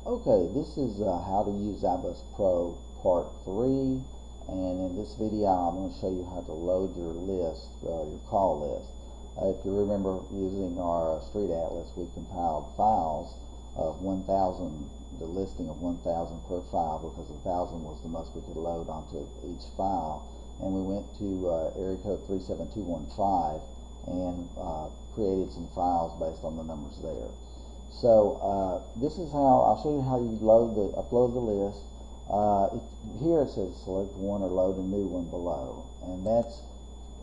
Okay, this is how to use ibuzzpro part 3, and in this video I'm going to show you how to load your list, your call list. If you remember using our Street Atlas, we compiled files of 1,000, the listing of 1,000 per file, because 1,000 was the most we could load onto each file, and we went to area code 37215 and created some files based on the numbers there. So this is how I'll show you how you upload the list. Here it says select one or load a new one below, and that's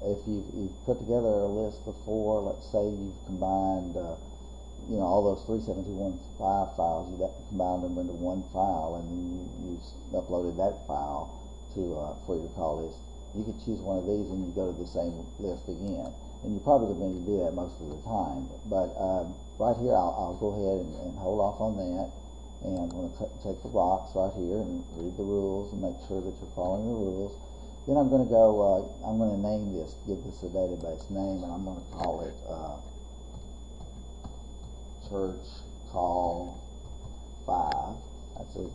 if you've put together a list before. Let's say you've combined all those 37215 files, you combined them into one file, and then you uploaded that file to for your call list. You could choose one of these and you go to the same list again, and you're probably going to do that most of the time, but right here I'll go ahead and hold off on that, and I'm going to check the box right here and read the rules and make sure that you're following the rules. Then I'm going to go, I'm going to name this, give this a database name, and I'm going to call it Church Call 5. That's a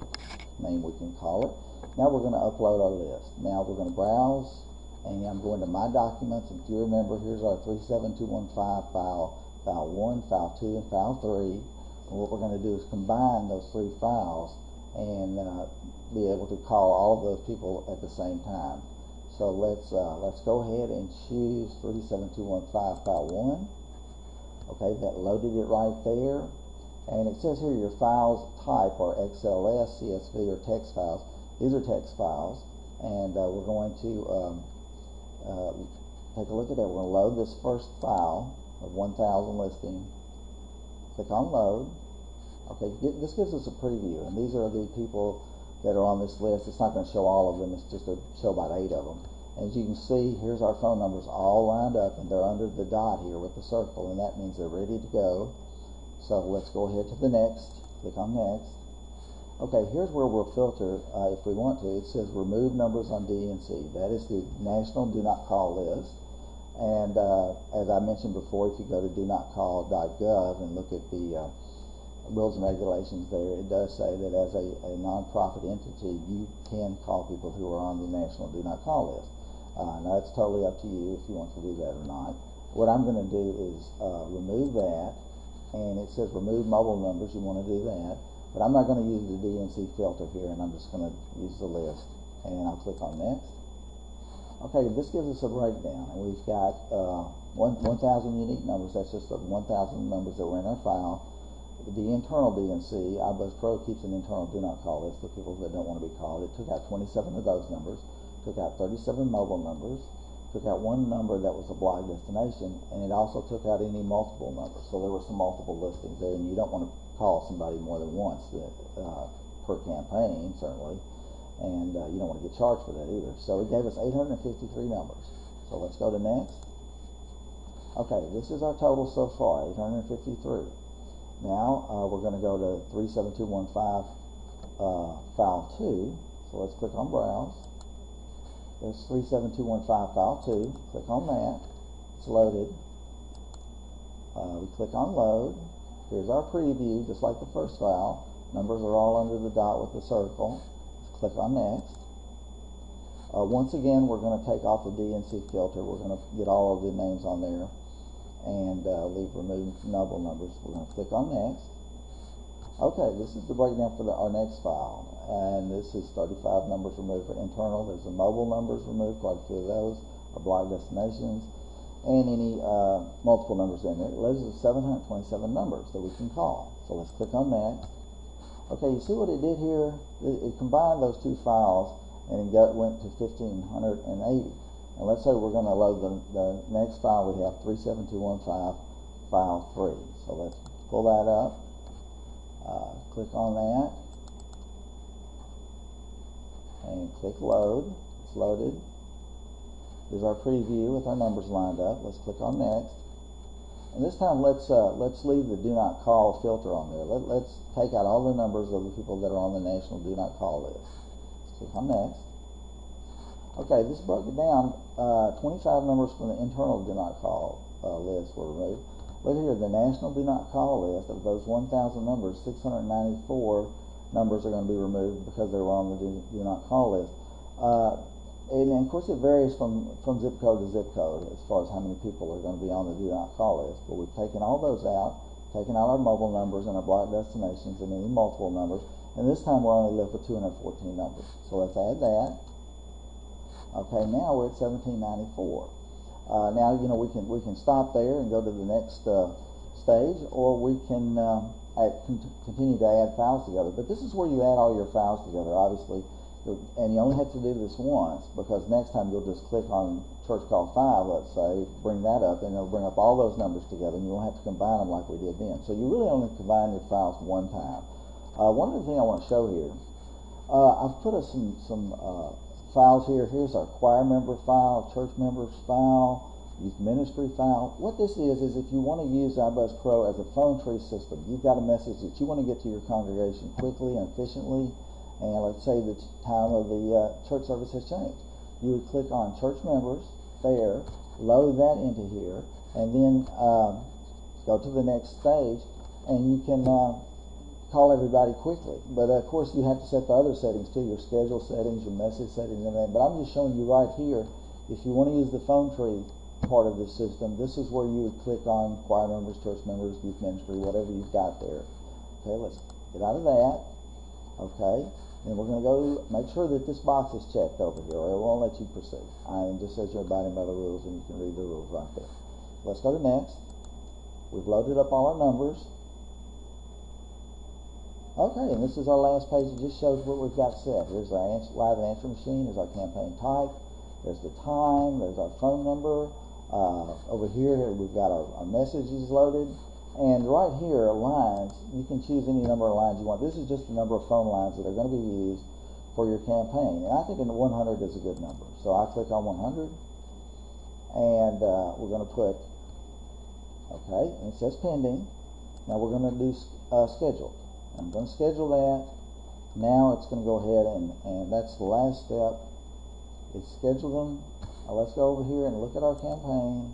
name we can call it. Now we're going to upload our list. Now we're going to browse, and I'm going to My Documents, and if you remember, here's our 37215 file 1, file 2, and file 3. And what we're going to do is combine those three files and be able to call all of those people at the same time. So let's go ahead and choose 37215 file 1. Okay, that loaded it right there. And it says here your files type are XLS, CSV, or text files. These are text files, and we're going to take a look at that. We're going to load this first file of 1,000 listing. Click on load. Okay, this gives us a preview, and these are the people that are on this list. It's not going to show all of them, it's just to show about 8 of them. As you can see, here's our phone numbers all lined up, and they're under the dot here with the circle, and that means they're ready to go. So let's go ahead to the next. Click on next. Okay, here's where we'll filter if we want to. It says remove numbers on D&C. That is the National Do Not Call list. And as I mentioned before, if you go to donotcall.gov and look at the rules and regulations there, it does say that as a nonprofit entity, you can call people who are on the National Do Not Call list. Now, it's totally up to you if you want to do that or not. What I'm going to do is remove that, and it says remove mobile numbers. You want to do that, but I'm not going to use the D&C filter here, and I'm just going to use the list, and I'll click on next. Okay, this gives us a breakdown, and we've got 1,000 unique numbers. That's just the 1,000 numbers that were in our file. The internal D&C, ibuzzpro keeps an internal do not call list for people that don't want to be called. It took out 27 of those numbers, took out 37 mobile numbers, took out one number that was a blog destination, and it also took out any multiple numbers. So there were some multiple listings there, and you don't want to call somebody more than once per campaign, certainly. And you don't want to get charged for that either. So it gave us 853 numbers. So let's go to next. Okay, this is our total so far, 853. Now we're going to go to 37215 file 2. So let's click on browse. There's 37215 file 2. Click on that. It's loaded. We click on load. Here's our preview, just like the first file. Numbers are all under the dot with the circle. Click on next. Once again, we're going to take off the D&C filter. We're going to get all of the names on there and leave remove mobile numbers. We're going to click on next. Okay, this is the breakdown for our next file, and this is 35 numbers removed for internal. There's the mobile numbers removed, quite a few of those, our blog destinations, and any multiple numbers in there. It leaves us 727 numbers that we can call. So let's click on next. Okay, you see what it did here? It combined those two files, and it went to 1,580. And let's say we're going to load the next file. We have 37215 file 3. So let's pull that up. Click on that, and click load. It's loaded. Here's our preview with our numbers lined up. Let's click on next. And this time, let's leave the do not call filter on there. Let's take out all the numbers of the people that are on the National Do Not Call list. Let's click on next. Okay, this broke it down. 25 numbers from the internal Do Not Call list were removed. Look here, the National Do Not Call list of those 1,000 numbers, 694 numbers are going to be removed because they were on the do not call list. And of course it varies from zip code to zip code as far as how many people are going to be on the do not call list. But we've taken all those out, taken out our mobile numbers and our block destinations and any multiple numbers. And this time we're only left with 214 numbers. So let's add that. Okay, now we're at 1794. Now we can stop there and go to the next stage, or we can continue to add files together. But this is where you add all your files together, obviously. And you only have to do this once, because next time you'll just click on church call 5, let's say, bring that up, and it'll bring up all those numbers together, and you won't have to combine them like we did then. So you really only combine your files one time. One other thing I want to show here, I've put some files here. Here's our choir member file, church members file, youth ministry file. What this is if you want to use ibuzzpro as a phone tree system, you've got a message that you want to get to your congregation quickly and efficiently, and let's say the time of the church service has changed. You would click on church members there, load that into here, and then go to the next stage, and you can call everybody quickly. But of course you have to set the other settings too, your schedule settings, your message settings, and that. But I'm just showing you right here, if you want to use the phone tree part of the system, this is where you would click on choir members, church members, youth ministry, whatever you've got there. Okay, let's get out of that. Okay, and we're going to go make sure that this box is checked over here, or it won't let you proceed. And just says you're abiding by the rules, and you can read the rules right there. Let's go to next. We've loaded up all our numbers. Okay, and this is our last page. It just shows what we've got set. Here's our live answer machine. Here's our campaign type. There's the time. There's our phone number. Over here we've got our messages loaded. And right here, lines, you can choose any number of lines you want. This is just the number of phone lines that are going to be used for your campaign. And I think 100 is a good number. So I click on 100, and we're going to put, okay, and it says pending. Now we're going to do scheduled. I'm going to schedule that. Now it's going to go ahead and that's the last step. It's schedule them. Now let's go over here and look at our campaign.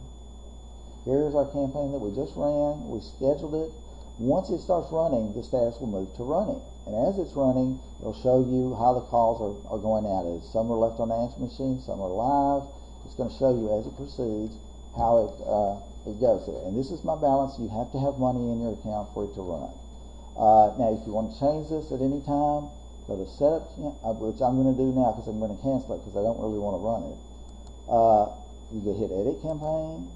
Here's our campaign that we just ran. We scheduled it. Once it starts running, the status will move to running. And as it's running, it'll show you how the calls are going out. Some are left on the answer machine, some are live. It's going to show you as it proceeds how it goes there. And this is my balance. You have to have money in your account for it to run. Now, if you want to change this at any time, go to setup, which I'm going to do now because I'm going to cancel it because I don't really want to run it. You can hit edit campaign,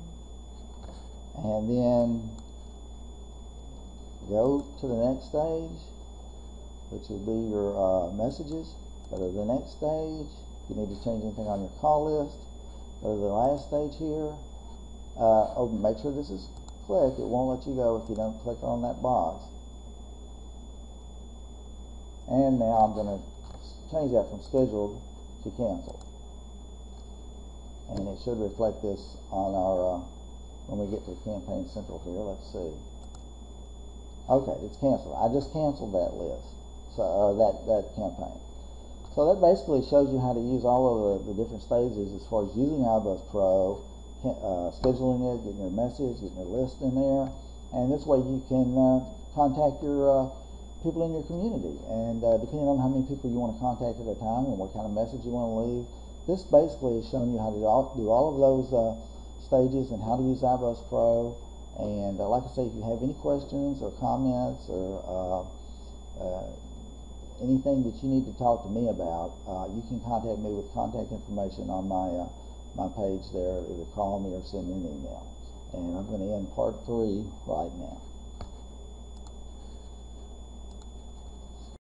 and then go to the next stage, which will be your messages. Go to the next stage. If you need to change anything on your call list, go to the last stage here. Make sure this is clicked. It won't let you go if you don't click on that box. And now I'm going to change that from scheduled to canceled. And it should reflect this on our when we get to Campaign Central here. Let's see. Okay, it's canceled. I just canceled that list, so that campaign. So that basically shows you how to use all of the different stages as far as using ibuzzpro, scheduling it, getting your message, getting your list in there, and this way you can contact your people in your community. And depending on how many people you want to contact at a time and what kind of message you want to leave, this basically is showing you how to do all of those stages and how to use ibuzzpro. And like I say, if you have any questions or comments or anything that you need to talk to me about, you can contact me with contact information on my page there. Either call me or send me an email. And I'm going to end part 3 right now.